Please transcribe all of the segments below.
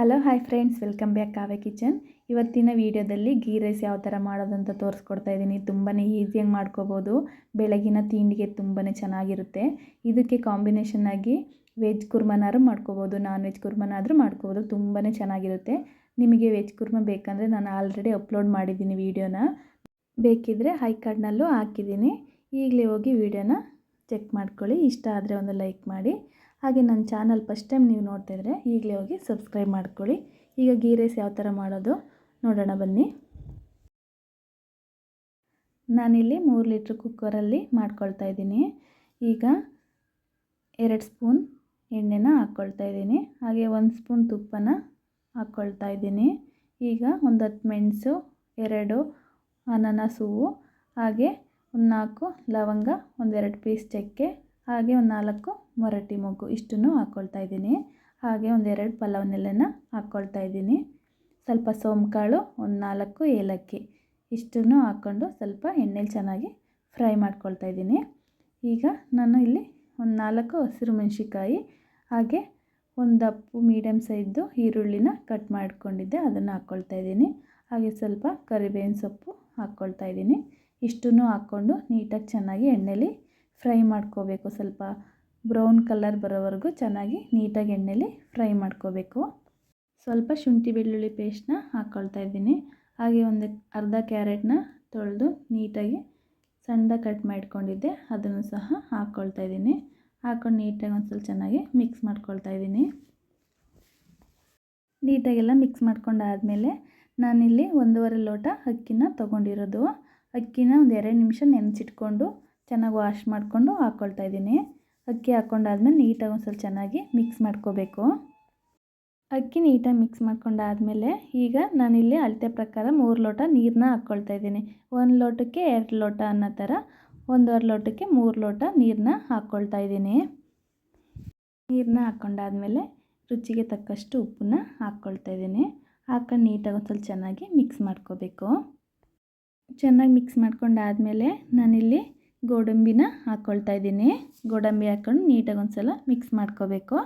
Hello hi friends, welcome back Kavya kitchen. ಇವತ್ತಿನ ವಿಡಿಯೋದಲ್ಲಿ ghee rice ಯಾವ ಥರ ಮಾಡೋದಂತ ತೋರಿಸ್ಕೊಡ್ತಾ ಇದ್ದೀನಿ. ತುಂಬಾ ಈಸಿಯಾಗಿ ಮಾಡ್ಕೋಬೋದು. ಬೆಳಗಿನ ತಿಂಡಿಗೆ ತುಂಬಾ ಚೆನ್ನಾಗಿರುತ್ತೆ. ಇದಕ್ಕೆ ಕಾಂಬಿನೇಷನ್ ಆಗಿ ವೆಜ್ ಕುರ್ಮನಾರು ಮಾಡ್ಕೋಬೋದು, ನಾನ್ ವೆಜ್ ಕುರ್ಮನಾದರೂ ಮಾಡ್ಕೋಬೋದು. ತುಂಬಾ ಚೆನ್ನಾಗಿರುತ್ತೆ. ನಿಮಗೆ ವೆಜ್ ಕುರ್ಮ ಬೇಕಂದರೆ ನಾನು ಆಲ್ರೆಡಿ ಅಪ್ಲೋಡ್ ಮಾಡಿದ್ದೀನಿ ವಿಡಿಯೋನ. ಬೇಕಿದ್ದರೆ ಐ ಕಾರ್ಡ್ನಲ್ಲೂ ಹಾಕಿದ್ದೀನಿ. ಈಗಲೇ ಹೋಗಿ ವಿಡಿಯೋನ ಚೆಕ್ ಮಾಡ್ಕೊಳ್ಳಿ. ಇಷ್ಟ ಆದರೆ ಒಂದು ಲೈಕ್ ಮಾಡಿ. ಹಾಗೆ ನನ್ನ ಚಾನಲ್ ಫಸ್ಟ್ ಟೈಮ್ ನೀವು ನೋಡ್ತಾ ಇದ್ದರೆ ಈಗಲೇ ಹೋಗಿ ಸಬ್ಸ್ಕ್ರೈಬ್ ಮಾಡ್ಕೊಳ್ಳಿ. ಈಗ ಗೀ ರೈಸ್ ಯಾವ ಥರ ಮಾಡೋದು ನೋಡೋಣ ಬನ್ನಿ. ನಾನಿಲ್ಲಿ 3 ಲೀಟ್ರ್ ಕುಕ್ಕರಲ್ಲಿ ಮಾಡ್ಕೊಳ್ತಾ ಇದ್ದೀನಿ. ಈಗ 2 ಸ್ಪೂನ್ ಎಣ್ಣೆನ ಹಾಕ್ಕೊಳ್ತಾ ಇದ್ದೀನಿ. ಹಾಗೆ 1 ಸ್ಪೂನ್ ತುಪ್ಪನ ಹಾಕ್ಕೊಳ್ತಾ ಇದ್ದೀನಿ. ಈಗ ಒಂದು 10 ಮೆಣಸು, 2 ಅನಾನಸ್ ಹೂವು, ಹಾಗೆ ಒಂದು 4 ಲವಂಗ, ಒಂದು 2 ಪೀಸ್ ಚಕ್ಕೆ, ಹಾಗೆ ಒಂದು 4 ಮೊರಟಿ ಮೊಗ್ಗು ಇಷ್ಟನ್ನು ಹಾಕ್ಕೊಳ್ತಾ ಇದ್ದೀನಿ. ಹಾಗೆ ಒಂದು 2 ಪಲಾವ್ ಎಲೆನ ಹಾಕ್ಕೊಳ್ತಾ ಇದ್ದೀನಿ. ಸ್ವಲ್ಪ ಸೋಂಕಾಳು, ಒಂದು 4 ಏಲಕ್ಕಿ ಇಷ್ಟನ್ನು ಹಾಕ್ಕೊಂಡು ಸ್ವಲ್ಪ ಎಣ್ಣೆಲಿ ಚೆನ್ನಾಗಿ ಫ್ರೈ ಮಾಡ್ಕೊಳ್ತಾ ಇದ್ದೀನಿ. ಈಗ ನಾನು ಇಲ್ಲಿ ಒಂದು 4 ಹಸಿರು ಮೆಣಸಿಕಾಯಿ, ಹಾಗೆ ಒಂದು ದಪ್ಪು ಮೀಡಿಯಮ್ ಸೈಜ್ದು ಈರುಳ್ಳಿನ ಕಟ್ ಮಾಡ್ಕೊಂಡಿದ್ದೆ, ಅದನ್ನು ಹಾಕ್ಕೊಳ್ತಾ ಇದ್ದೀನಿ. ಹಾಗೆ ಸ್ವಲ್ಪ ಕರಿಬೇವಿನ ಸೊಪ್ಪು ಹಾಕ್ಕೊಳ್ತಾ ಇದ್ದೀನಿ. ಇಷ್ಟನ್ನು ಹಾಕ್ಕೊಂಡು ನೀಟಾಗಿ ಚೆನ್ನಾಗಿ ಎಣ್ಣೆಲಿ ಫ್ರೈ ಮಾಡ್ಕೋಬೇಕು. ಸ್ವಲ್ಪ ಬ್ರೌನ್ ಕಲರ್ ಬರೋವರೆಗೂ ಚೆನ್ನಾಗಿ ನೀಟಾಗಿ ಎಣ್ಣೆಲಿ ಫ್ರೈ ಮಾಡ್ಕೋಬೇಕು. ಸ್ವಲ್ಪ ಶುಂಠಿ ಬೆಳ್ಳುಳ್ಳಿ ಪೇಸ್ಟ್ನ ಹಾಕ್ಕೊಳ್ತಾ ಇದ್ದೀನಿ. ಹಾಗೆ ಒಂದು ಅರ್ಧ ಕ್ಯಾರೆಟ್ನ ತೊಳೆದು ನೀಟಾಗಿ ಸಣ್ಣದಾಗಿ ಕಟ್ ಮಾಡ್ಕೊಂಡಿದ್ದೆ, ಅದನ್ನು ಸಹ ಹಾಕ್ಕೊಳ್ತಾ ಇದ್ದೀನಿ. ಹಾಕ್ಕೊಂಡು ನೀಟಾಗಿ ಒಂದು ಸ್ವಲ್ಪ ಚೆನ್ನಾಗಿ ಮಿಕ್ಸ್ ಮಾಡ್ಕೊಳ್ತಾ ಇದ್ದೀನಿ. ನೀಟಾಗೆಲ್ಲ ಮಿಕ್ಸ್ ಮಾಡ್ಕೊಂಡಾದಮೇಲೆ ನಾನಿಲ್ಲಿ 1.5 ಲೋಟ ಅಕ್ಕಿನ ತೊಗೊಂಡಿರೋದು. ಅಕ್ಕಿನ ಒಂದು 2 ನಿಮಿಷ ನೆನೆಸಿಟ್ಕೊಂಡು ಚೆನ್ನಾಗಿ ವಾಶ್ ಮಾಡಿಕೊಂಡು ಹಾಕ್ಕೊಳ್ತಾ ಇದ್ದೀನಿ. ಅಕ್ಕಿ ಹಾಕ್ಕೊಂಡಾದ್ಮೇಲೆ ನೀಟಾಗಿ ಒಂದು ಸ್ವಲ್ಪ ಚೆನ್ನಾಗಿ ಮಿಕ್ಸ್ ಮಾಡ್ಕೋಬೇಕು. ಅಕ್ಕಿ ನೀಟಾಗಿ ಮಿಕ್ಸ್ ಮಾಡ್ಕೊಂಡಾದಮೇಲೆ ಈಗ ನಾನಿಲ್ಲಿ ಅಳತೆ ಪ್ರಕಾರ 3 ಲೋಟ ನೀರನ್ನ ಹಾಕ್ಕೊಳ್ತಾ ಇದ್ದೀನಿ. 1 ಲೋಟಕ್ಕೆ 2 ಲೋಟ ಅನ್ನೋ ಥರ 1.5 ಲೋಟಕ್ಕೆ 3 ಲೋಟ ನೀರನ್ನ ಹಾಕ್ಕೊಳ್ತಾ ಇದ್ದೀನಿ. ನೀರನ್ನ ಹಾಕ್ಕೊಂಡಾದ್ಮೇಲೆ ರುಚಿಗೆ ತಕ್ಕಷ್ಟು ಉಪ್ಪನ್ನ ಹಾಕ್ಕೊಳ್ತಾ ಇದ್ದೀನಿ. ಹಾಕ್ಕೊಂಡು ನೀಟಾಗಿ ಒಂದು ಸ್ವಲ್ಪ ಚೆನ್ನಾಗಿ ಮಿಕ್ಸ್ ಮಾಡ್ಕೋಬೇಕು. ಚೆನ್ನಾಗಿ ಮಿಕ್ಸ್ ಮಾಡ್ಕೊಂಡಾದಮೇಲೆ ನಾನಿಲ್ಲಿ ಗೋಡಂಬಿನ ಹಾಕ್ಕೊಳ್ತಾ ಇದ್ದೀನಿ. ಗೋಡಂಬಿ ಹಾಕ್ಕೊಂಡು ನೀಟಾಗಿ ಒಂದು ಸಲ ಮಿಕ್ಸ್ ಮಾಡ್ಕೋಬೇಕು.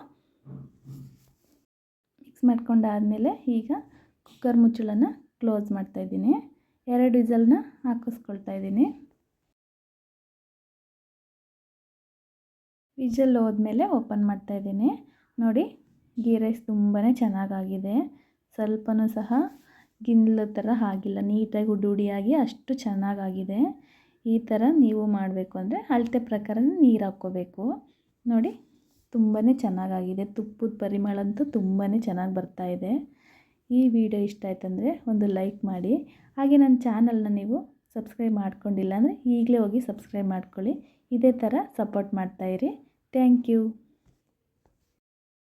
ಮಿಕ್ಸ್ ಮಾಡ್ಕೊಂಡಾದಮೇಲೆ ಈಗ ಕುಕ್ಕರ್ ಮುಚ್ಚಳನ ಕ್ಲೋಸ್ ಮಾಡ್ತಾಯಿದ್ದೀನಿ. 2 ವಿಸಲ್ನ ಹಾಕಿಸ್ಕೊಳ್ತಾ ಇದ್ದೀನಿ. ವಿಸಲ್ ಹೋದ್ಮೇಲೆ ಓಪನ್ ಮಾಡ್ತಾಯಿದ್ದೀನಿ. ನೋಡಿ, ಗೀ ರೈಸ್ ತುಂಬಾ ಚೆನ್ನಾಗಾಗಿದೆ. ಸ್ವಲ್ಪನೂ ಸಹ ಗಿಂದ್ಲ ಥರ ಆಗಿಲ್ಲ, ನೀಟಾಗಿ ಉಡುಡಿಯಾಗಿ ಅಷ್ಟು ಚೆನ್ನಾಗಾಗಿದೆ. ಈ ಥರ ನೀವು ಮಾಡಬೇಕು ಅಂದರೆ ಅಳತೆ ಪ್ರಕಾರ ನೀರು ಹಾಕ್ಕೋಬೇಕು. ನೋಡಿ, ತುಂಬಾ ಚೆನ್ನಾಗಾಗಿದೆ. ತುಪ್ಪದ ಪರಿಮಳ ಅಂತೂ ತುಂಬಾ ಚೆನ್ನಾಗಿ ಬರ್ತಾಯಿದೆ. ಈ ವಿಡಿಯೋ ಇಷ್ಟ ಆಯ್ತಂದರೆ ಒಂದು ಲೈಕ್ ಮಾಡಿ. ಹಾಗೆ ನನ್ನ ಚಾನಲ್ನ ನೀವು ಸಬ್ಸ್ಕ್ರೈಬ್ ಮಾಡ್ಕೊಂಡಿಲ್ಲ ಅಂದರೆ ಈಗಲೇ ಹೋಗಿ ಸಬ್ಸ್ಕ್ರೈಬ್ ಮಾಡ್ಕೊಳ್ಳಿ. ಇದೇ ಥರ ಸಪೋರ್ಟ್ ಮಾಡ್ತಾಯಿರಿ. Thank you.